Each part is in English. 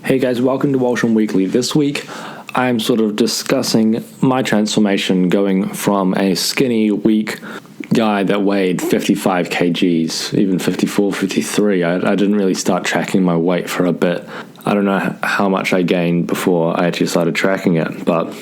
Hey guys, welcome to Walsh Weekly. This week, I'm sort of discussing my transformation going from a skinny, weak guy that weighed 55 kgs, even 54, 53. I didn't really start tracking my weight for a bit. I don't know how much I gained before I actually started tracking it, but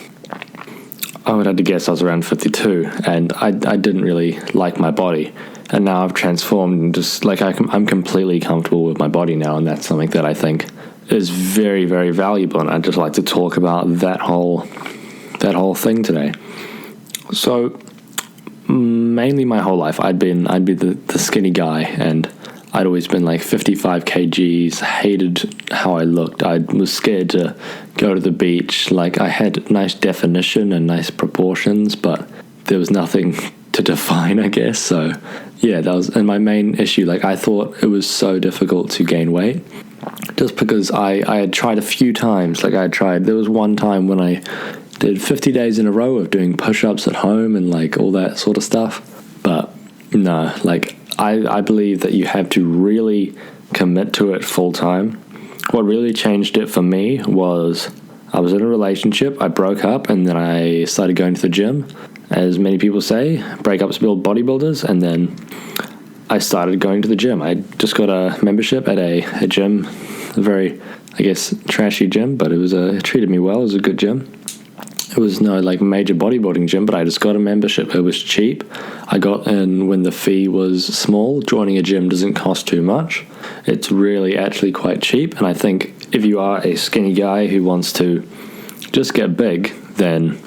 I would have to guess I was around 52, and I didn't really like my body. And now I've transformed and just, I'm completely comfortable with my body now, and that's something that I think is very, very valuable, and I'd just like to talk about that whole thing today. So, mainly my whole life, I'd be the skinny guy, and I'd always been like 55 kgs, hated how I looked. I was scared to go to the beach. Like, I had nice definition and nice proportions, but there was nothing to define, I guess. So, yeah, that was, and my main issue, I thought it was so difficult to gain weight. Just because I had tried a few times. There was one time when I did 50 days in a row of doing push-ups at home and all that sort of stuff. But no, I believe that you have to really commit to it full time. What really changed it for me was I was in a relationship, I broke up, and then I started going to the gym. As many people say, breakups build bodybuilders, and then I started going to the gym. I just got a membership at a gym, a very, trashy gym, but it treated me well. It was a good gym. It was no major bodybuilding gym, but I just got a membership. It was cheap. I got in when the fee was small. Joining a gym doesn't cost too much. It's really actually quite cheap, and I think if you are a skinny guy who wants to just get big, then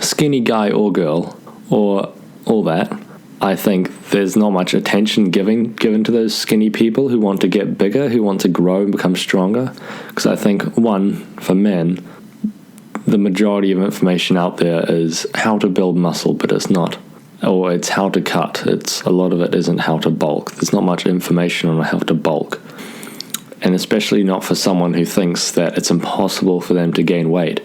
skinny guy or girl or all that, I think there's not much attention given to those skinny people who want to get bigger, who want to grow and become stronger. Because I think, one, for men, the majority of information out there is how to build muscle, but it's not. Or it's how to cut. A lot of it isn't how to bulk. There's not much information on how to bulk. And especially not for someone who thinks that it's impossible for them to gain weight.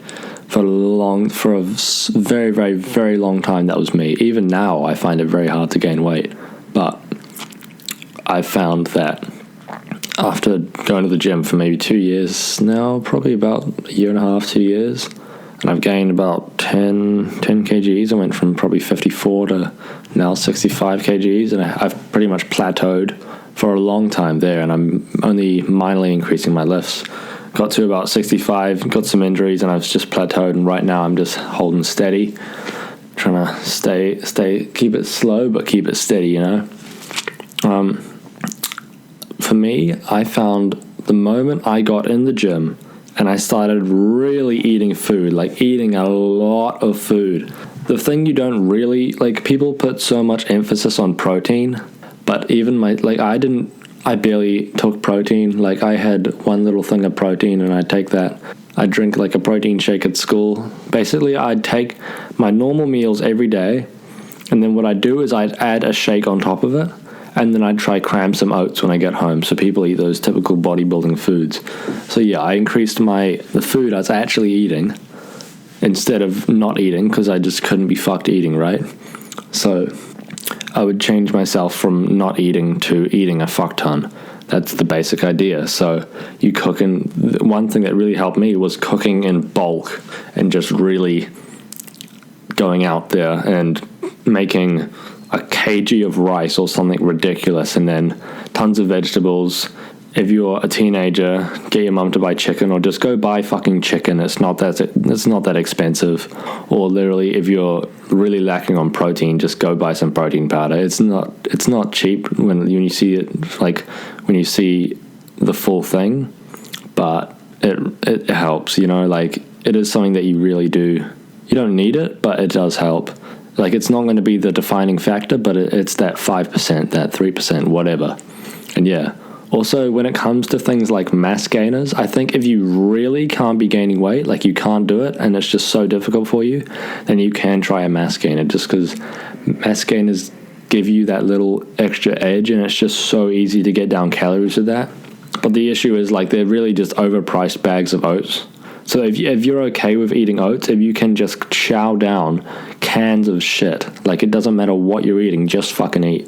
For a very, very, very long time, that was me. Even now, I find it very hard to gain weight. But I found that after going to the gym for maybe 2 years now, probably about a year and a half, 2 years, and I've gained about 10 kgs. I went from probably 54 to now 65 kgs, and I've pretty much plateaued for a long time there, and I'm only minorly increasing my lifts. Got to about 65, got some injuries, and I've just plateaued, and right now I'm just holding steady, trying to keep it slow, but keep it steady, For me, I found the moment I got in the gym, and I started really eating food, eating a lot of food. The thing you don't really, people put so much emphasis on protein, but even I barely took protein. I had one little thing of protein, and I'd take that. I'd drink a protein shake at school. Basically, I'd take my normal meals every day, and then what I'd do is I'd add a shake on top of it, and then I'd try cram some oats when I get home, so people eat those typical bodybuilding foods. So yeah, I increased the food I was actually eating instead of not eating, because I just couldn't be fucked eating, right? So I would change myself from not eating to eating a fuck ton. That's the basic idea. So you cook in. One thing that really helped me was cooking in bulk and just really going out there and making a kg of rice or something ridiculous, and then tons of vegetables. If you're a teenager, get your mum to buy chicken, or just go buy fucking chicken. It's not that expensive. Or literally, if you're really lacking on protein, just go buy some protein powder. It's not cheap when you see it, when you see the full thing, but it helps. It is something that you really do. You don't need it, but it does help. It's not going to be the defining factor, but it's that 5%, that 3%, whatever. And yeah. Also, when it comes to things like mass gainers, I think if you really can't be gaining weight, you can't do it, and it's just so difficult for you, then you can try a mass gainer, just because mass gainers give you that little extra edge, and it's just so easy to get down calories with that. But the issue is, they're really just overpriced bags of oats. So if you're okay with eating oats, if you can just chow down cans of shit, it doesn't matter what you're eating, just fucking eat.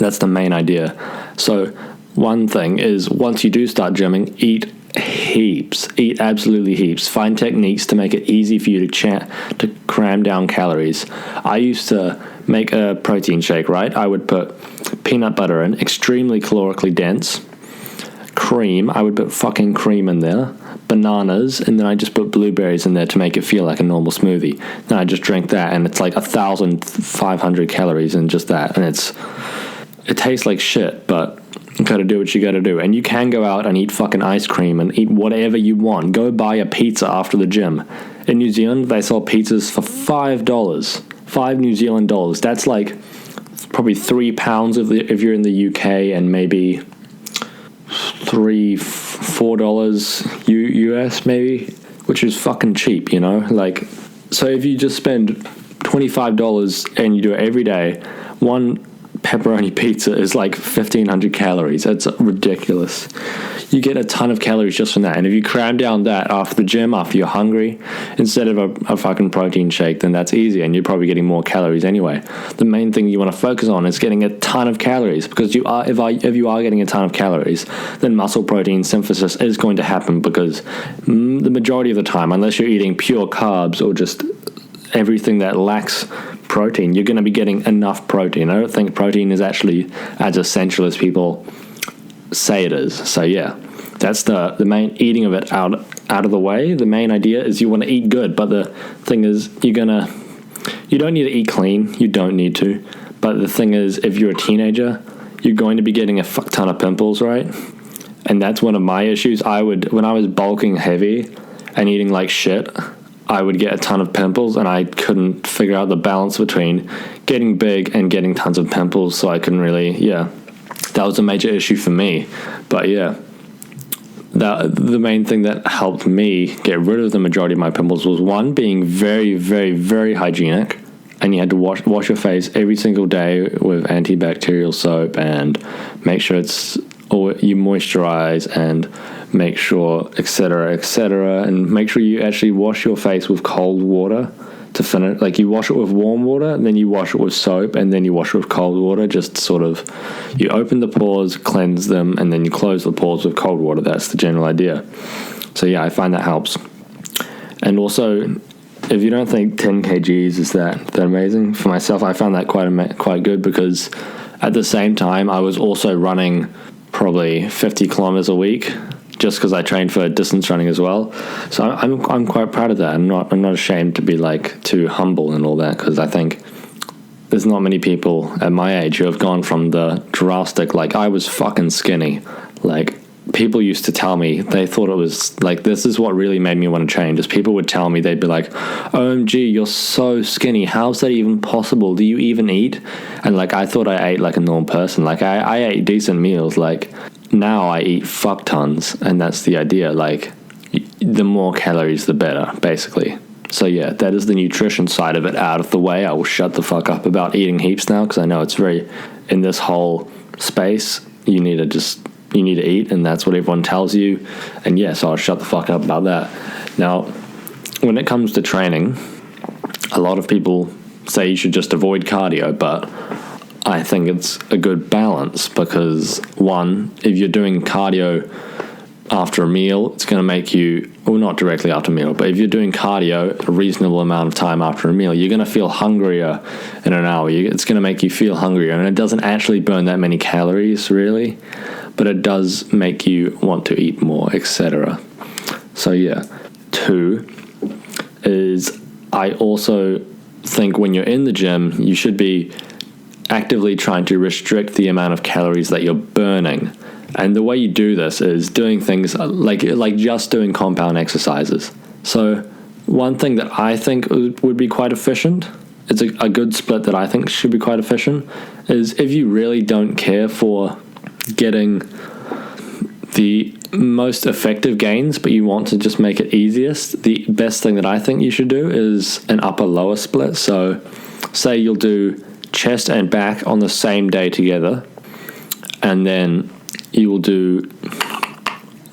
That's the main idea. So one thing is, once you do start gymming, eat heaps. Eat absolutely heaps. Find techniques to make it easy for you to cram down calories. I used to make a protein shake, right? I would put peanut butter in, extremely calorically dense. Cream, I would put fucking cream in there. Bananas, and then I just put blueberries in there to make it feel like a normal smoothie. Then I just drank that, and it's like 1,500 calories in just that, and it tastes like shit, but you gotta do what you gotta do. And you can go out and eat fucking ice cream and eat whatever you want. Go buy a pizza after the gym. In New Zealand, they sell pizzas for $5. 5 New Zealand dollars. That's like probably £3 if you're in the UK, and maybe $4 US maybe, which is fucking cheap, you know? Like, so if you just spend $25 and you do it every day, one pepperoni pizza is like 1,500 calories. That's ridiculous. You get a ton of calories just from that. And if you cram down that after the gym, after you're hungry, instead of a fucking protein shake, then that's easy, and you're probably getting more calories anyway. The main thing you want to focus on is getting a ton of calories, because if you are getting a ton of calories, then muscle protein synthesis is going to happen, because the majority of the time, unless you're eating pure carbs or just everything that lacks protein, you're going to be getting enough protein. I don't think protein is actually as essential as people say it is. So yeah, that's the main eating of it out of the way. The main idea is you want to eat good, but the thing is you don't need to eat clean. You don't need to. But the thing is, if you're a teenager, you're going to be getting a fuck ton of pimples, right? And that's one of my issues. When I was bulking heavy and eating like shit, I would get a ton of pimples, and I couldn't figure out the balance between getting big and getting tons of pimples, so I couldn't really, that was a major issue for me. But yeah, the main thing that helped me get rid of the majority of my pimples was, one, being very, very, very hygienic, and you had to wash your face every single day with antibacterial soap, and make sure you moisturize, and make sure, etc., and make sure you actually wash your face with cold water to finish. Like, you wash it with warm water, and then you wash it with soap, and then you wash it with cold water. Just sort of, you open the pores, cleanse them, and then you close the pores with cold water. That's the general idea. So yeah, I find that helps. And also, if you don't think 10 kgs is that amazing, for myself, I found that quite good, because at the same time, I was also running probably 50 kilometers a week, just because I trained for distance running as well. So I'm quite proud of that. I'm not ashamed to be like too humble and all that, because I think there's not many people at my age who have gone from the drastic, like, I was fucking skinny. Like, people used to tell me, they thought it was like, this is what really made me want to change, is people would tell me, they'd be like, OMG, you're so skinny, how's that even possible? Do you even eat? And like, I thought I ate like a normal person. Like, I ate decent meals. Like, now I eat fuck tons, and that's the idea. Like, the more calories the better, basically. So yeah, that is the nutrition side of it out of the way. I will shut the fuck up about eating heaps now, because I know it's very, in this whole space, you need to eat, and that's what everyone tells you. And yeah, so I'll shut the fuck up about that. Now, when it comes to training, a lot of people say you should just avoid cardio, but I think it's a good balance, because one, if you're doing cardio after a meal, it's going to make you, well, not directly after a meal, but if you're doing cardio a reasonable amount of time after a meal, you're going to feel hungrier in an hour. It's going to make you feel hungrier, and it doesn't actually burn that many calories, really, but it does make you want to eat more, etc. So yeah. 2 is, I also think when you're in the gym, you should be actively trying to restrict the amount of calories that you're burning. And the way you do this is doing things like just doing compound exercises. So one thing that I think would be quite efficient, it's a good split that I think should be quite efficient, is if you really don't care for getting the most effective gains, but you want to just make it easiest, the best thing that I think you should do is an upper-lower split. So say you'll do chest and back on the same day together, and then you will do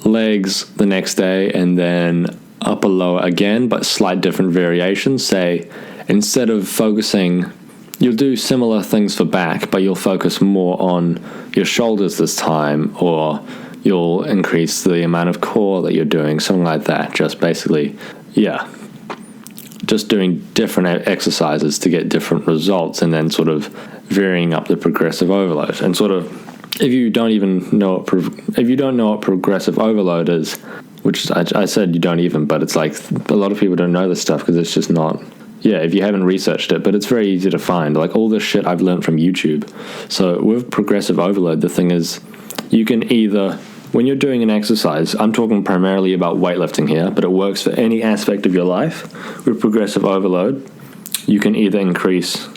legs the next day, and then upper lower again, but slight different variations. Say, instead of focusing, you'll do similar things for back, but you'll focus more on your shoulders this time, or you'll increase the amount of core that you're doing, something like that. Just basically, just doing different exercises to get different results, and then sort of varying up the progressive overload. And sort of, if you don't know what progressive overload is, which I said you don't even, but it's like a lot of people don't know this stuff because it's just not. If you haven't researched it, but it's very easy to find. Like all this shit I've learned from YouTube. So with progressive overload, the thing is, you can either, when you're doing an exercise, I'm talking primarily about weightlifting here, but it works for any aspect of your life. With progressive overload, you can either increase,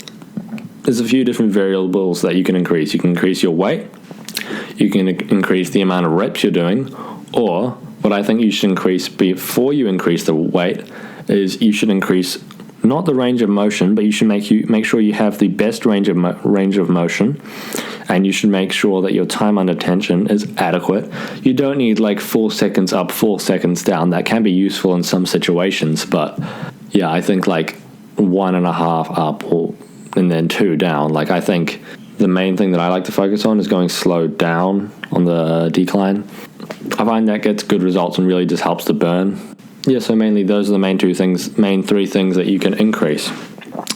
there's a few different variables that you can increase. You can increase your weight, you can increase the amount of reps you're doing, or what I think you should increase before you increase the weight is you should increase not the range of motion, but you should make sure you have the best range of motion, and you should make sure that your time under tension is adequate. You don't need like 4 seconds up, 4 seconds down. That can be useful in some situations, but I think like 1.5 up and then 2 down. Like I think the main thing that I like to focus on is going slow down on the decline. I find that gets good results and really just helps to burn. So mainly those are the main 3 things that you can increase.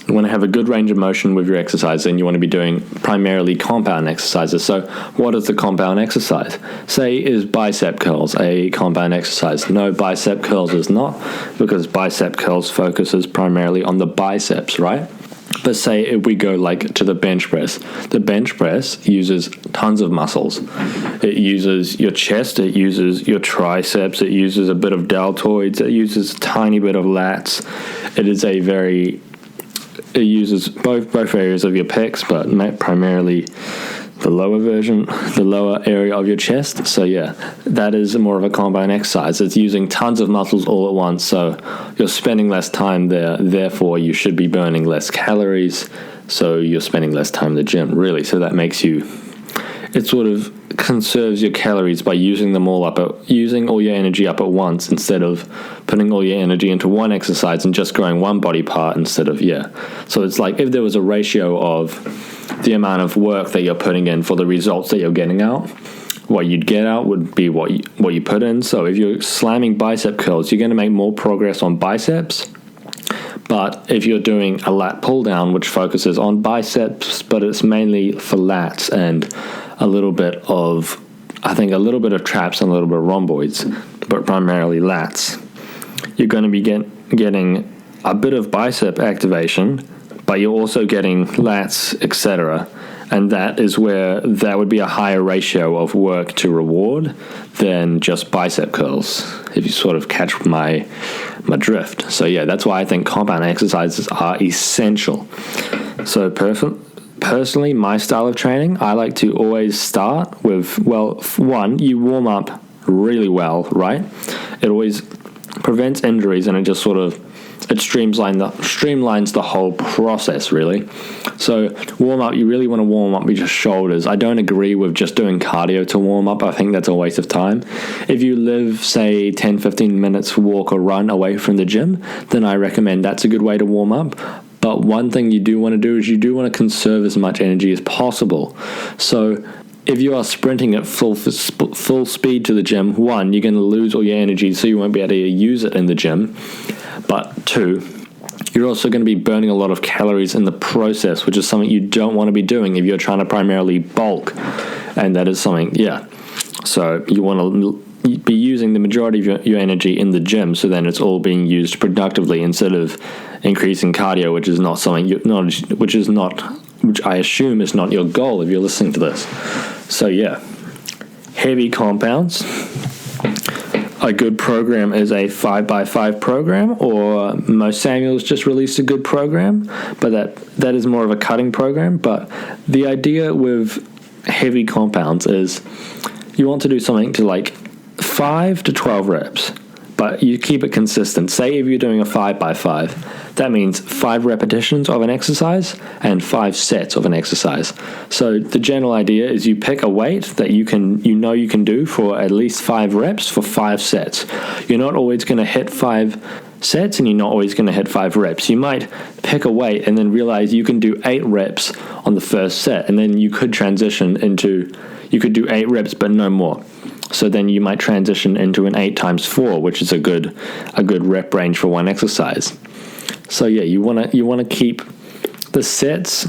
You want to have a good range of motion with your exercise, and you want to be doing primarily compound exercises. So what is the compound exercise? Say, is bicep curls a compound exercise? No, bicep curls is not, because bicep curls focuses primarily on the biceps, right? But say if we go like to the bench press uses tons of muscles. It uses your chest, it uses your triceps, it uses a bit of deltoids, it uses a tiny bit of lats. It uses both areas of your pecs, but primarily the lower area of your chest. So that is more of a compound exercise. It's using tons of muscles all at once, so you're spending less time there, therefore you should be burning less calories, so you're spending less time in the gym, really. So that makes it sort of conserves your calories by using all your energy up at once, instead of putting all your energy into one exercise and just growing one body part instead of So it's like if there was a ratio of the amount of work that you're putting in for the results that you're getting out, what you'd get out would be what you put in. So if you're slamming bicep curls, you're going to make more progress on biceps. But if you're doing a lat pull down, which focuses on biceps, but it's mainly for lats and a little bit of traps and a little bit of rhomboids, but primarily lats, you're going to be getting a bit of bicep activation, but you're also getting lats, etc. And that is where that would be a higher ratio of work to reward than just bicep curls, if you sort of catch my drift. So that's why I think compound exercises are essential. So personally, my style of training, I like to always start with, one, you warm up really well, right? It always prevents injuries, and it just sort of streamlines the whole process, really. So warm up, you really want to warm up your shoulders. I don't agree with just doing cardio to warm up. I think that's a waste of time. If you live, say, 10-15 minutes walk or run away from the gym, then I recommend that's a good way to warm up. But one thing you do want to do is you do want to conserve as much energy as possible. So if you are sprinting at full speed to the gym, one, you're going to lose all your energy, so you won't be able to use it in the gym. But two, you're also going to be burning a lot of calories in the process, which is something you don't want to be doing if you're trying to primarily bulk. And that is something, So you want to be using the majority of your energy in the gym, so then it's all being used productively instead of increasing cardio, which is not something which I assume is not your goal if you're listening to this. So heavy compounds. A good program is a 5x5 program, or Mo Samuels just released a good program, but that is more of a cutting program. But the idea with heavy compounds is you want to do something to like 5 to 12 reps, but you keep it consistent. Say if you're doing a 5x5, that means 5 repetitions of an exercise and 5 sets of an exercise. So the general idea is you pick a weight that you can do for at least 5 reps for 5 sets. You're not always going to hit 5 sets, and you're not always going to hit 5 reps. You might pick a weight and then realize you can do 8 reps on the first set, and then you could transition into, you could do 8 reps but no more. So then you might transition into an 8 times 4, which is a good rep range for one exercise. So yeah, you want to keep the sets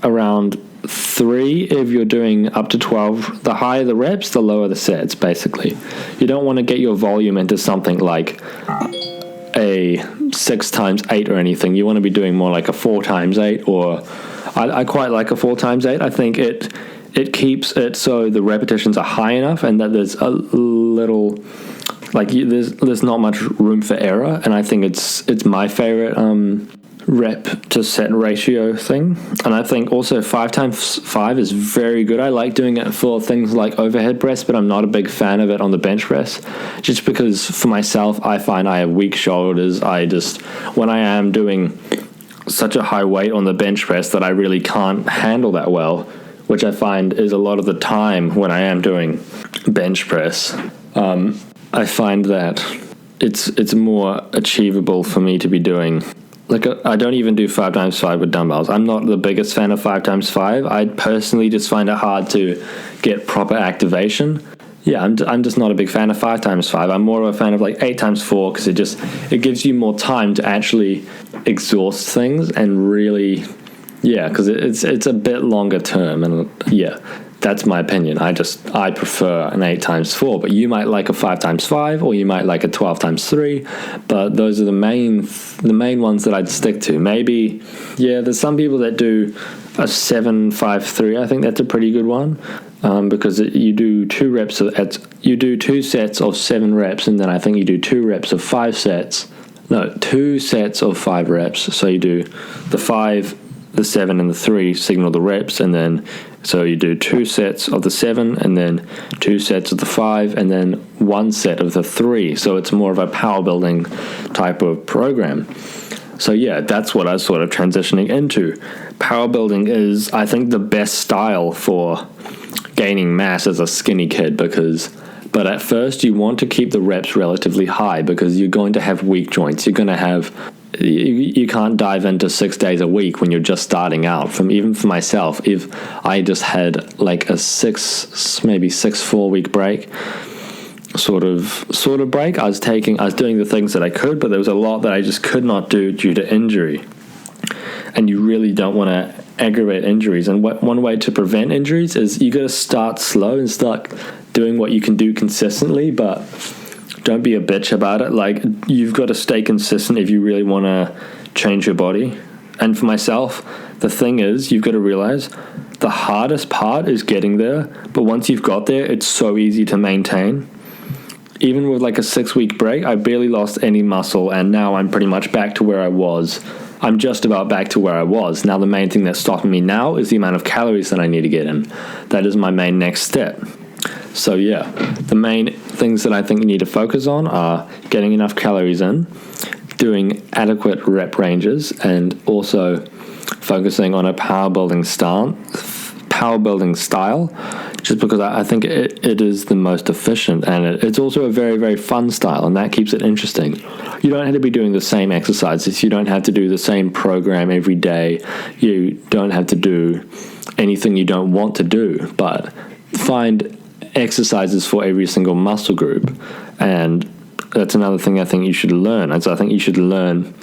around 3 if you're doing up to 12. The higher the reps, the lower the sets, basically. You don't want to get your volume into something like a 6 times 8 or anything. You want to be doing more like a 4 times 8, or I quite like a 4 times 8. I think it keeps it so the repetitions are high enough and that there's a little, like, there's not much room for error, and I think it's my favorite rep to set ratio thing. And I think also 5 times 5 is very good. I like doing it for things like overhead press, but I'm not a big fan of it on the bench press, just because for myself I find I have weak shoulders. When I am doing such a high weight on the bench press that I really can't handle that well, which I find is a lot of the time when I am doing bench press, I find that it's more achievable for me to be doing. Like, I don't even do 5 times 5 with dumbbells. I'm not the biggest fan of 5 times 5. I personally just find it hard to get proper activation. Yeah, I'm just not a big fan of 5 times 5. I'm more of a fan of like 8 times 4 because it gives you more time to actually exhaust things and really, yeah, because it's a bit longer term, and yeah, that's my opinion. I prefer an 8 times 4, but you might like a 5 times 5, or you might like a 12 times 3, but those are the main ones that I'd stick to. Maybe, yeah, there's some people that do a 7-5-3. I think that's a pretty good one, because you do 2 sets of 7 reps, and then I think you do 2 sets of 5 reps. So you do the 5, the 7, and the 3 signal the reps, and then so you do 2 sets of the 7, and then 2 sets of the 5, and then 1 set of the 3. So it's more of a power building type of program. So yeah, that's what I was sort of transitioning into. Power building is, I think, the best style for gaining mass as a skinny kid, but at first you want to keep the reps relatively high because you're going to have weak joints. You're going to have, you can't dive into 6 days a week when you're just starting out. Even for myself, if I just had like a 4 week break, sort of break, I was doing the things that I could, but there was a lot that I just could not do due to injury. And you really don't want to aggravate injuries. And one way to prevent injuries is you got to start slow and start doing what you can do consistently, but don't be a bitch about it. Like, you've got to stay consistent if you really want to change your body. And for myself, the thing is, you've got to realize the hardest part is getting there, but once you've got there, it's so easy to maintain. Even with like a 6-week break, I barely lost any muscle, and now I'm pretty much back to where I was. I'm just about back to where I was. Now the main thing that's stopping me now is the amount of calories that I need to get in. That is my main next step. So yeah, the main things that I think you need to focus on are getting enough calories in, doing adequate rep ranges, and also focusing on a power building style, just because I think it is the most efficient, and it's also a very, very fun style, and that keeps it interesting. You don't have to be doing the same exercises. You don't have to do the same program every day. You don't have to do anything you don't want to do, but find exercises for every single muscle group. And that's another thing I think you should learn. And so I think you should learn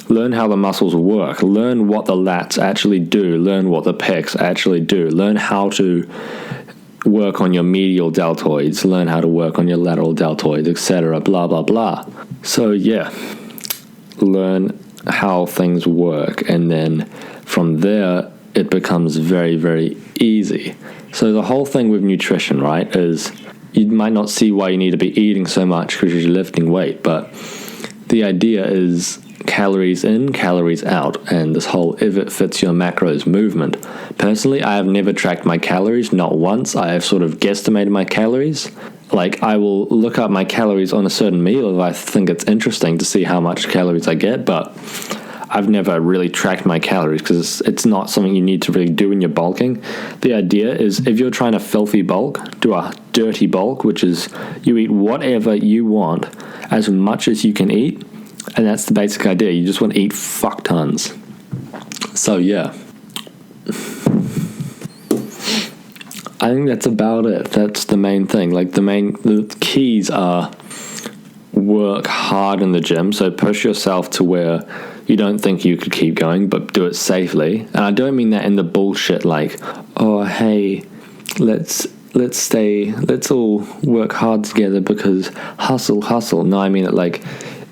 how the muscles work, learn what the lats actually do, learn what the pecs actually do, learn how to work on your medial deltoids, learn how to work on your lateral deltoids, etc., blah, blah, blah. So yeah, learn how things work, and then from there, it becomes very, very easy. So the whole thing with nutrition, right, is you might not see why you need to be eating so much because you're lifting weight, but the idea is calories in, calories out, and this whole if it fits your macros movement. Personally, I have never tracked my calories, not once. I have sort of guesstimated my calories. Like, I will look up my calories on a certain meal if I think it's interesting to see how much calories I get, but I've never really tracked my calories because it's not something you need to really do when you're bulking. The idea is if you're trying to filthy bulk, do a dirty bulk, which is you eat whatever you want, as much as you can eat, and that's the basic idea. You just want to eat fuck tons. So yeah. I think that's about it. That's the main thing. Like the keys are work hard in the gym. So push yourself to where you don't think you could keep going, but do it safely. And I don't mean that in the bullshit like, oh, hey, let's all work hard together because hustle. No, I mean it like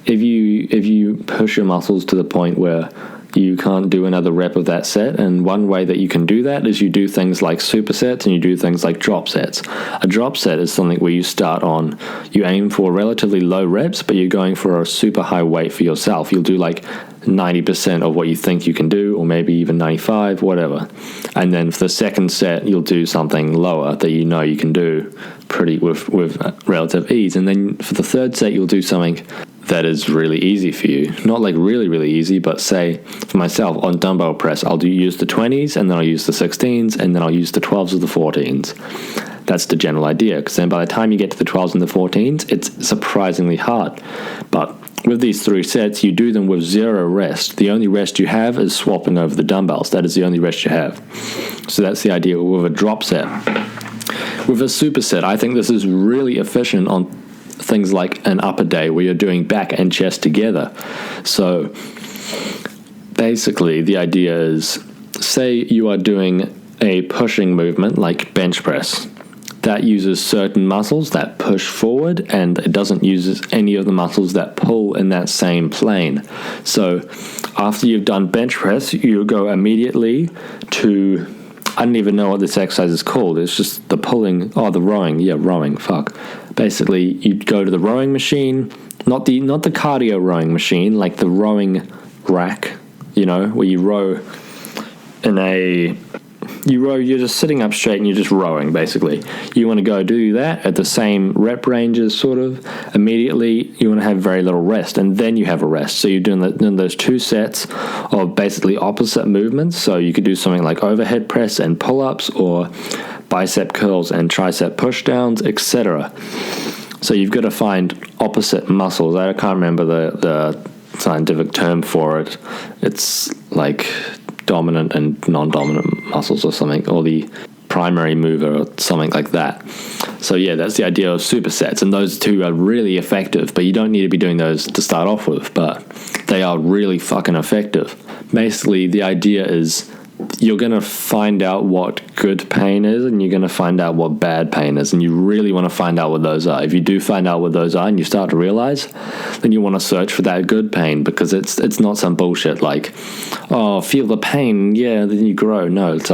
if you push your muscles to the point where you can't do another rep of that set, and one way that you can do that is you do things like supersets and you do things like drop sets. A drop set is something where you aim for relatively low reps, but you're going for a super high weight for yourself. You'll do like 90% of what you think you can do, or maybe even 95, whatever. And then for the second set, you'll do something lower that you know you can do pretty with relative ease. And then for the third set, you'll do something that is really easy for you. Not like really, really easy, but say for myself on dumbbell press, I'll use the 20s, and then I'll use the 16s, and then I'll use the 12s or the 14s. That's the general idea, because then by the time you get to the 12s and the 14s, it's surprisingly hard. But with these 3 sets, you do them with 0 rest. The only rest you have is swapping over the dumbbells. That is the only rest you have. So that's the idea with a drop set. With a superset, I think this is really efficient on things like an upper day where you're doing back and chest together. So basically the idea is, say you are doing a pushing movement like bench press. That uses certain muscles that push forward, and it doesn't use any of the muscles that pull in that same plane. So after you've done bench press, you go immediately to, I don't even know what this exercise is called. It's just the pulling, the rowing. Yeah, rowing, fuck. Basically, you go to the rowing machine, not the cardio rowing machine, like the rowing rack, where you row you're just sitting up straight and you're just rowing, basically. You want to go do that at the same rep ranges, sort of. Immediately, you want to have very little rest, and then you have a rest. So you're doing those 2 sets of basically opposite movements. So you could do something like overhead press and pull-ups, or bicep curls and tricep pushdowns, etc. So you've got to find opposite muscles. I can't remember the scientific term for it. It's like dominant and non-dominant muscles or something, or the primary mover or something like that. So yeah, that's the idea of supersets, and those 2 are really effective, but you don't need to be doing those to start off with, but they are really fucking effective. Basically, the idea is you're going to find out what good pain is, and you're going to find out what bad pain is, and you really want to find out what those are. If you do find out what those are and you start to realize, then you want to search for that good pain, because it's not some bullshit like, oh, feel the pain, yeah, then you grow. No, it's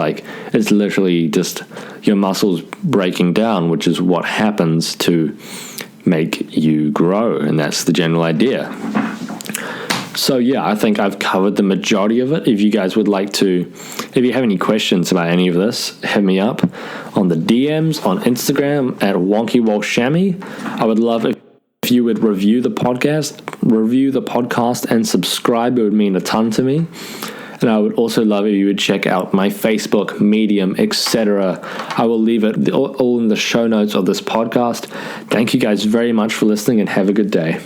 literally just your muscles breaking down, which is what happens to make you grow, and that's the general idea. So yeah, I think I've covered the majority of it. If you guys would like to, if you have any questions about any of this, hit me up on the DMs on Instagram at WonkyWalshami. I would love if you would review the podcast and subscribe. It would mean a ton to me. And I would also love if you would check out my Facebook, Medium, etc. I will leave it all in the show notes of this podcast. Thank you guys very much for listening, and have a good day.